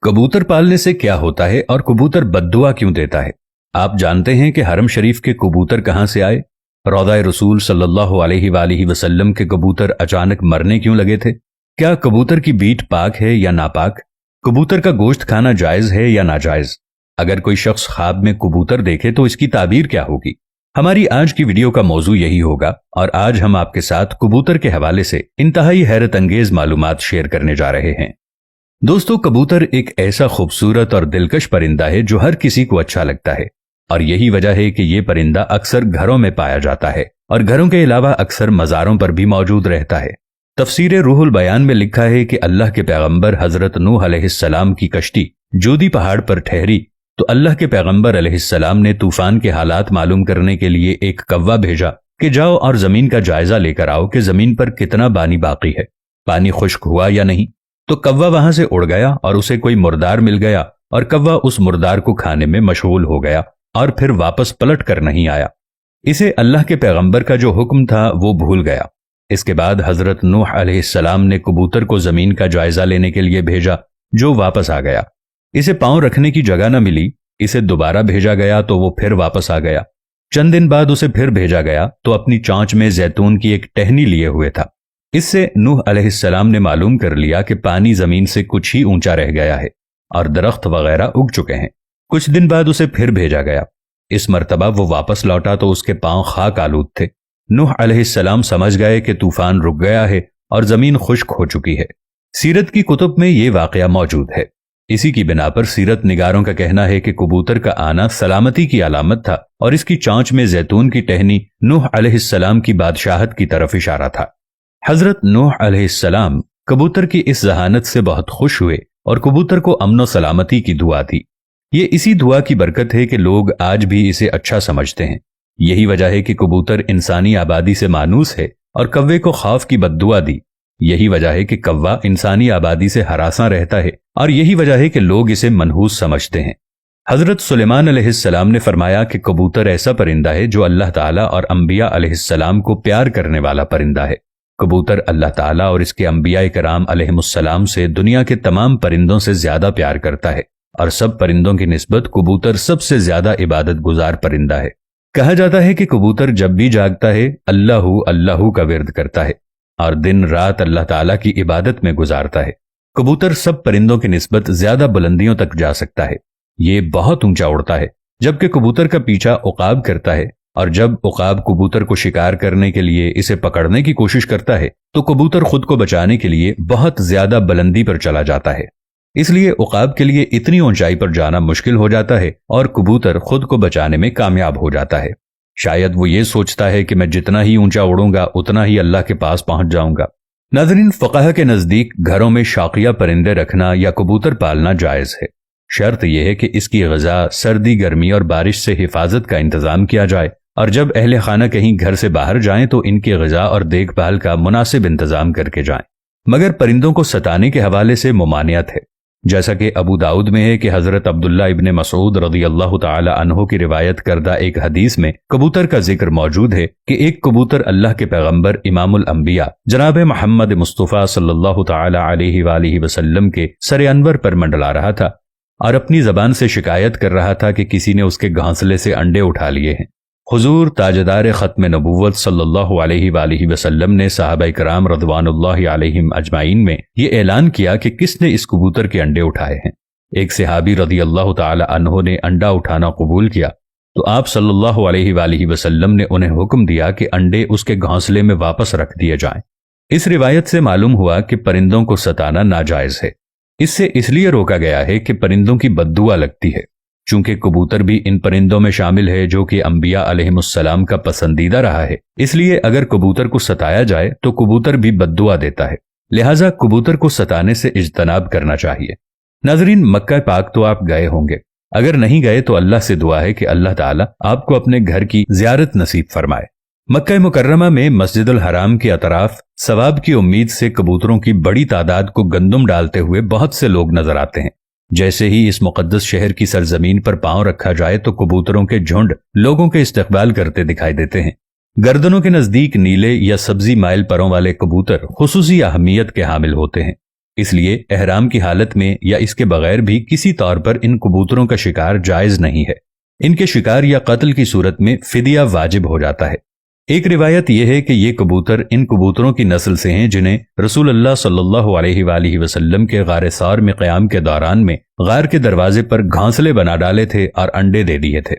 कबूतर पालने से क्या होता है और कबूतर बद्दुआ क्यों देता है? आप जानते हैं कि हरम शरीफ के कबूतर कहां से आए? रौदाए रसूल सल्लल्लाहु अलैहि वसल्लम के कबूतर अचानक मरने क्यों लगे थे? क्या कबूतर की बीट पाक है या नापाक? कबूतर का गोश्त खाना जायज है या नाजायज? अगर कोई शख्स ख्वाब में कबूतर देखे तो इसकी ताबीर क्या होगी? हमारी आज की वीडियो का मौजू यही होगा और आज हम आपके साथ कबूतर के हवाले से इंतहाई हैरत अंगेज मालूमात शेयर करने जा रहे हैं। दोस्तों, कबूतर एक ऐसा खूबसूरत और दिलकश परिंदा है जो हर किसी को अच्छा लगता है और यही वजह है कि ये परिंदा अक्सर घरों में पाया जाता है और घरों के अलावा अक्सर मज़ारों पर भी मौजूद रहता है। तफसीर रूहुल बयान में लिखा है कि अल्लाह के पैगंबर हजरत नूह अलैहिस्सलाम की कश्ती जोदी पहाड़ पर ठहरी तो अल्लाह के पैगंबर अलैहिस्सलाम ने तूफान के हालात मालूम करने के लिए एक कौवा भेजा कि जाओ और जमीन का जायजा लेकर आओ कि जमीन पर कितना पानी बाकी है, पानी खुश्क हुआ या नहीं। तो कौवा वहां से उड़ गया और उसे कोई मुर्दार मिल गया और कौवा उस मुर्दार को खाने में मशगूल हो गया और फिर वापस पलट कर नहीं आया। इसे अल्लाह के पैगंबर का जो हुक्म था वो भूल गया। इसके बाद हजरत नूह अलैहिस्सलाम ने कबूतर को जमीन का जायजा लेने के लिए भेजा जो वापस आ गया। इसे पांव रखने की जगह न मिली, इसे दोबारा भेजा गया तो वो फिर वापस आ गया। चंद दिन बाद उसे फिर भेजा गया तो अपनी चांच में जैतून की एक टहनी लिए हुए था। इससे नूह अलैहिस्सलाम ने मालूम कर लिया कि पानी जमीन से कुछ ही ऊंचा रह गया है और दरख्त वगैरह उग चुके हैं। कुछ दिन बाद उसे फिर भेजा गया। इस मर्तबा वो वापस लौटा तो उसके पांव खाक आलूद थे। नूह अलैहिस्सलाम समझ गए कि तूफान रुक गया है और जमीन खुश्क हो चुकी है। सीरत की कुतुब में ये वाकया मौजूद है। इसी की बिना पर सीरत निगारों का कहना है कि कबूतर का आना सलामती की अलामत था और इसकी चांच में जैतून की टहनी नूह अलैहिस्सलाम की बादशाहत की तरफ इशारा था। हजरत नूह अलैहिस्सलाम कबूतर की इस जहानत से बहुत खुश हुए और कबूतर को अमन सलामती की दुआ दी। ये इसी दुआ की बरकत है कि लोग आज भी इसे अच्छा समझते हैं। यही वजह है कि कबूतर इंसानी आबादी से मानूस है और कौवे को खौफ की बद्दुआ दी। यही वजह है कि कौवा इंसानी आबादी से हरासां रहता है और यही वजह है कि लोग इसे मनहूस समझते हैं। हजरत सुलेमान अलैहिस्सलाम ने फरमाया कि कबूतर ऐसा परिंदा है जो अल्लाह ताला और अंबिया अलैहिस्सलाम को प्यार करने वाला परिंदा है। कबूतर अल्लाह ताला और इसके अंबिया कराम अलैहिमुस्सलाम से दुनिया के तमाम परिंदों से ज्यादा प्यार करता है और सब परिंदों की निस्बत कबूतर सबसे ज्यादा इबादत गुजार परिंदा है। कहा जाता है कि कबूतर जब भी जागता है अल्लाहू अल्लाहू का विर्द करता है और दिन रात अल्लाह ताला की इबादत में गुजारता है। कबूतर सब परिंदों की निस्बत ज्यादा बुलंदियों तक जा सकता है। ये बहुत ऊंचा उड़ता है, जबकि कबूतर का पीछा उकाब करता है और जब उकाब कबूतर को शिकार करने के लिए इसे पकड़ने की कोशिश करता है तो कबूतर खुद को बचाने के लिए बहुत ज्यादा बुलंदी पर चला जाता है। इसलिए उकाब के लिए इतनी ऊंचाई पर जाना मुश्किल हो जाता है और कबूतर खुद को बचाने में कामयाब हो जाता है। शायद वो ये सोचता है कि मैं जितना ही ऊंचा उड़ूंगा उतना ही अल्लाह के पास पहुंच जाऊंगा। नाज़रीन, फ़क़हा के नजदीक घरों में शाकिया परिंदे रखना या कबूतर पालना जायज है। शर्त यह है कि इसकी ग़िज़ा सर्दी, गर्मी और बारिश से हिफाजत का इंतजाम किया जाए और जब अहले खाना कहीं घर से बाहर जाएं तो इनकी ग़िज़ा और देखभाल का मुनासिब इंतजाम करके जाएं। मगर परिंदों को सताने के हवाले से मुमानियत है। जैसा कि अबू दाऊद में है कि हजरत अब्दुल्ला इब्ने मसूद रज़ियल्लाहु ताला अन्हु की रिवायत करदा एक हदीस में कबूतर का जिक्र मौजूद है कि एक कबूतर अल्लाह के पैगंबर इमामुल अंबिया जनाब मोहम्मद मुस्तफ़ा सल्लल्लाहु ताला अलैहि वसल्लम के सर अनवर पर मंडला रहा था और अपनी जबान से शिकायत कर रहा था कि किसी ने उसके घोंसले से अंडे उठा लिए हैं। हुजूर ताजदार खत्म नबुव्वत सल्लल्लाहु अलैहि वसल्लम ने सहाबाए कराम रज़वानुल्लाहि अलैहिम अजमाइन में ये ऐलान किया कि किसने इस कबूतर के अंडे उठाए हैं। एक सहाबी रज़ियल्लाहु ताला अन्हु ने अंडा उठाना कबूल किया तो आप सल्लल्लाहु अलैहि वसल्लम ने उन्हें हुक्म दिया कि अंडे उसके घोंसले में वापस रख दिए जाएं। इस रिवायत से मालूम हुआ कि परिंदों को सताना नाजायज है। इससे इसलिए रोका गया है कि परिंदों की बद्दुआ लगती है। चूंकि कबूतर भी इन परिंदों में शामिल है जो कि अंबिया अलैहिमुस्सलाम का पसंदीदा रहा है, इसलिए अगर कबूतर को सताया जाए तो कबूतर भी बद्दुआ देता है। लिहाजा कबूतर को सताने से इज्तनाब करना चाहिए। नाज़रीन, मक्का पाक तो आप गए होंगे, अगर नहीं गए तो अल्लाह से दुआ है कि अल्लाह ताला आपको अपने घर की ज़ियारत नसीब फरमाए। मक्का मुकर्रमा में मस्जिदुल हराम के अतराफ सवाब की उम्मीद से कबूतरों की बड़ी तादाद को गंदुम डालते हुए बहुत से लोग नजर आते हैं। जैसे ही इस मुकद्दस शहर की सरजमीन पर पांव रखा जाए तो कबूतरों के झुंड लोगों के इस्तकबाल करते दिखाई देते हैं। गर्दनों के नजदीक नीले या सब्जी माइल परों वाले कबूतर खुसूसी अहमियत के हामिल होते हैं। اس لیے احرام کی حالت میں یا اس کے بغیر بھی کسی طور پر ان کبوتروں کا شکار جائز نہیں ہے۔ ان کے شکار یا قتل کی صورت میں فدیہ واجب ہو جاتا ہے۔ ایک روایت یہ ہے کہ یہ کبوتر ان کبوتروں کی نسل سے ہیں جنہیں رسول اللہ صلی اللہ علیہ وآلہ وسلم کے غار ثور میں قیام کے دوران میں غار کے دروازے پر گھونسلے بنا ڈالے تھے اور انڈے دے دیے تھے۔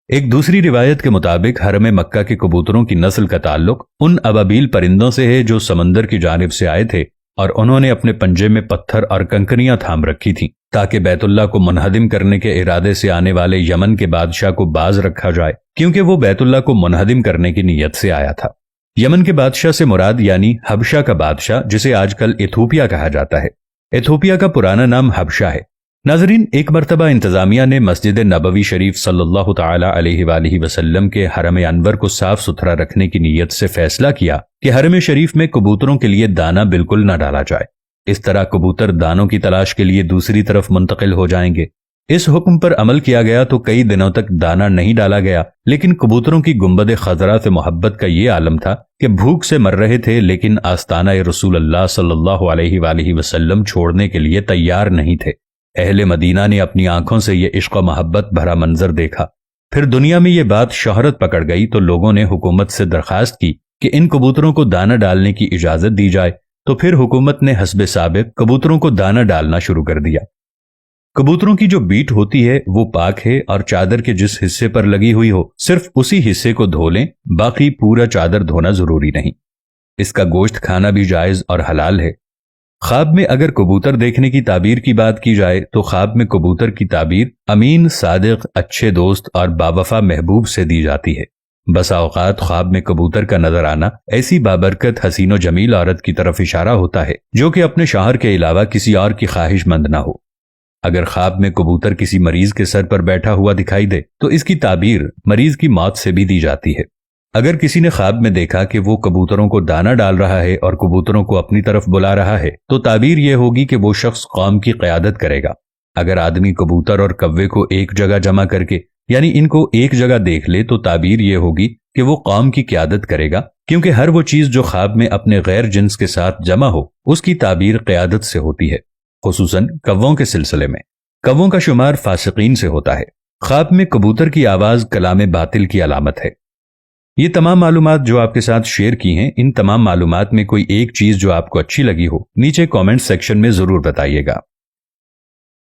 ایک دوسری روایت کے مطابق حرم مکہ کے کبوتروں کی نسل کا تعلق ان ابابیل پرندوں سے ہے جو سمندر کی جانب سے آئے تھے اور انہوں نے اپنے پنجے میں پتھر اور کنکریاں تھام رکھی تھیں تاکہ بیت اللہ کو منہدم کرنے کے ارادے سے آنے والے یمن کے بادشاہ کو باز رکھا جائے، کیونکہ وہ بیت اللہ کو منہدم کرنے کی نیت سے آیا تھا۔ یمن کے بادشاہ سے مراد یعنی حبشہ کا بادشاہ، جسے آج کل ایتھوپیا کہا جاتا ہے۔ ایتھوپیا کا پرانا نام حبشہ ہے۔ ناظرین، ایک مرتبہ انتظامیہ نے مسجد نبوی شریف صلی اللہ تعالی علیہ وآلہ وسلم کے حرم انور کو صاف ستھرا رکھنے کی نیت سے فیصلہ کیا کہ حرم شریف میں کبوتروں کے لیے دانہ بالکل نہ ڈالا جائے۔ اس طرح کبوتر دانوں کی تلاش کے لیے دوسری طرف منتقل ہو جائیں گے۔ اس حکم پر عمل کیا گیا تو کئی دنوں تک دانہ نہیں ڈالا گیا، لیکن کبوتروں کی گنبد خضرا سے محبت کا یہ عالم تھا کہ بھوک سے مر رہے تھے، لیکن آستانہ رسول اللہ صلی اللہ علیہ وآلہ وسلم چھوڑنے کے لیے تیار نہیں تھے۔ اہل مدینہ نے اپنی آنکھوں سے یہ عشق و محبت بھرا منظر دیکھا۔ پھر دنیا میں یہ بات شہرت پکڑ گئی تو لوگوں نے حکومت سے درخواست کی کہ ان کبوتروں کو دانہ ڈالنے کی اجازت دی جائے، تو پھر حکومت نے حسب سابق کبوتروں کو دانہ ڈالنا شروع کر دیا۔ کبوتروں کی جو بیٹ ہوتی ہے وہ پاک ہے اور چادر کے جس حصے پر لگی ہوئی ہو صرف اسی حصے کو دھو لیں، باقی پورا چادر دھونا ضروری نہیں۔ اس کا گوشت کھانا بھی جائز اور حلال ہے۔ خواب میں اگر کبوتر دیکھنے کی تعبیر کی بات کی جائے تو خواب میں کبوتر کی تعبیر امین، صادق، اچھے دوست اور باوفا محبوب سے دی جاتی ہے۔ بسا اوقات خواب میں کبوتر کا نظر آنا ایسی بابرکت حسین و جمیل عورت کی طرف اشارہ ہوتا ہے جو کہ اپنے شوہر کے علاوہ کسی اور کی خواہش مند نہ ہو۔ اگر خواب میں کبوتر کسی مریض کے سر پر بیٹھا ہوا دکھائی دے تو اس کی تعبیر مریض کی موت سے بھی دی جاتی ہے۔ اگر کسی نے خواب میں دیکھا کہ وہ کبوتروں کو دانہ ڈال رہا ہے اور کبوتروں کو اپنی طرف بلا رہا ہے تو تعبیر یہ ہوگی کہ وہ شخص قوم کی قیادت کرے گا۔ اگر آدمی کبوتر اور کوے کو ایک جگہ جمع کر کے یعنی ان کو ایک جگہ دیکھ لے تو تعبیر یہ ہوگی کہ وہ قوم کی قیادت کرے گا، کیونکہ ہر وہ چیز جو خواب میں اپنے غیر جنس کے ساتھ جمع ہو اس کی تعبیر قیادت سے ہوتی ہے، خصوصاً کووں کے سلسلے میں۔ کووں کا شمار فاسقین سے ہوتا ہے۔ خواب میں کبوتر کی آواز کلام باطل کی علامت ہے۔ یہ تمام معلومات جو آپ کے ساتھ شیئر کی ہیں، ان تمام معلومات میں کوئی ایک چیز جو آپ کو اچھی لگی ہو نیچے کامنٹ سیکشن میں ضرور بتائیے گا۔